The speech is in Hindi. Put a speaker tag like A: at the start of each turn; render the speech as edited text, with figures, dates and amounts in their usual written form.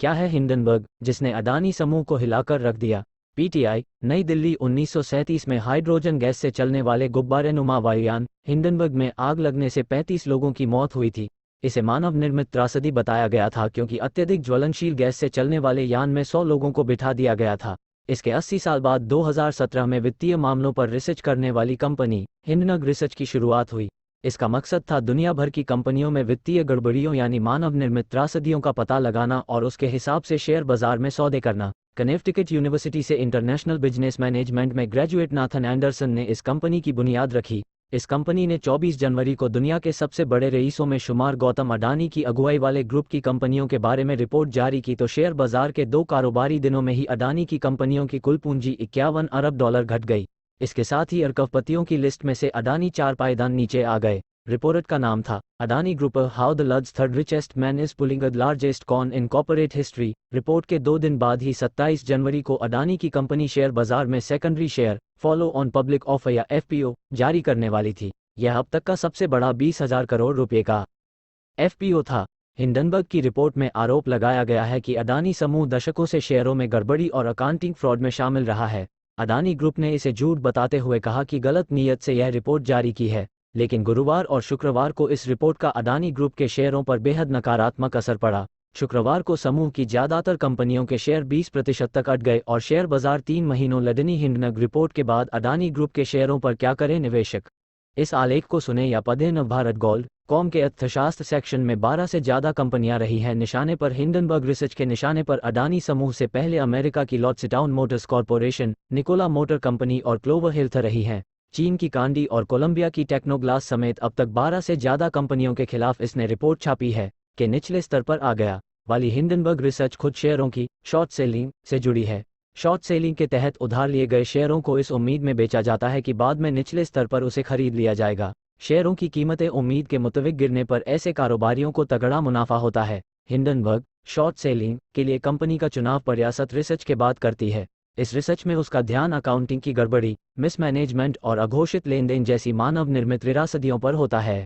A: क्या है हिंडनबर्ग, जिसने अडानी समूह को हिलाकर रख दिया? पीटीआई, नई दिल्ली। 1937 में हाइड्रोजन गैस से चलने वाले गुब्बारेनुमा वायुयान हिंडनबर्ग में आग लगने से 35 लोगों की मौत हुई थी। इसे मानव निर्मित त्रासदी बताया गया था क्योंकि अत्यधिक ज्वलनशील गैस से चलने वाले यान में 100 लोगों को बिठा दिया गया था। इसके 80 साल बाद 2017 में वित्तीय मामलों पर रिसर्च करने वाली कंपनी हिंडनबर्ग रिसर्च की शुरुआत हुई। इसका मकसद था दुनिया भर की कंपनियों में वित्तीय गड़बड़ियों यानी मानव निर्मित त्रासदियों का पता लगाना और उसके हिसाब से शेयर बाजार में सौदे करना। कनेक्टिकट यूनिवर्सिटी से इंटरनेशनल बिजनेस मैनेजमेंट में ग्रेजुएट नाथन एंडरसन ने इस कंपनी की बुनियाद रखी। इस कंपनी ने 24 जनवरी को दुनिया के सबसे बड़े रईसों में शुमार गौतम अडानी की अगुवाई वाले ग्रुप की कंपनियों के बारे में रिपोर्ट जारी की तो शेयर बाजार के 2 कारोबारी दिनों में ही अडानी की कंपनियों की कुल पूंजी $51 अरब घट गई। इसके साथ ही अरबपतियों की लिस्ट में से अडानी 4 पायदान नीचे आ गए। रिपोर्ट का नाम था Adani group how the world's third richest man is pulling the largest con in corporate history. Report के 2 दिन बाद ही 27 जनवरी को अडानी की कंपनी शेयर बाजार में secondary share follow on public offer या एफपीओ जारी करने वाली थी। यह अब तक का सबसे बड़ा 20,000 करोड़ रुपए का एफपीओ था। हिंडनबर्ग की रिपोर्ट में आरोप लगाया गया है कि अडानी समूह दशकों से शेयरों में गड़बड़ी और अकाउंटिंग फ्रॉड में शामिल रहा है। अडानी ग्रुप ने इसे झूठ बताते हुए कहा कि गलत नीयत से यह रिपोर्ट जारी की है, लेकिन गुरुवार और शुक्रवार को इस रिपोर्ट का अडानी ग्रुप के शेयरों पर बेहद नकारात्मक असर पड़ा। शुक्रवार को समूह की ज्यादातर कंपनियों के शेयर 20% तक अट गए और शेयर बाजार 3 महीनों लड़नी। हिंडनबर्ग रिपोर्ट के बाद अडानी ग्रुप के शेयरों पर क्या करें निवेशक? इस आलेख को सुने या पढ़ें। नवभारत गोल्ड कॉम के अर्थशास्त्र सेक्शन में 12 से ज्यादा कंपनियां रही हैं निशाने पर। हिंडनबर्ग रिसर्च के निशाने पर अडानी समूह से पहले अमेरिका की Lordstown Motors Corporation, Nikola Motor Company और क्लोवर हेल्थ रही हैं। चीन की कांडी और कोलंबिया की टेक्नोग्लास समेत अब तक 12 से ज्यादा कंपनियों के खिलाफ इसने रिपोर्ट छापी है कि निचले स्तर पर आ गया वाली हिंडनबर्ग रिसर्च खुद शेयरों की शॉर्ट सेलिंग से जुड़ी है। शॉर्ट सेलिंग के तहत उधार लिए गए शेयरों को इस उम्मीद में बेचा जाता है कि बाद में निचले स्तर पर उसे खरीद लिया जाएगा। शेयरों की कीमतें उम्मीद के मुताबिक गिरने पर ऐसे कारोबारियों को तगड़ा मुनाफा होता है। हिंडनबर्ग शॉर्ट सेलिंग के लिए कंपनी का चुनाव प्रयासत रिसर्च के बाद करती है। इस रिसर्च में उसका ध्यान अकाउंटिंग की गड़बड़ी, मिसमैनेजमेंट और अघोषित लेन देन जैसी मानव निर्मित त्रासदियों पर होता है।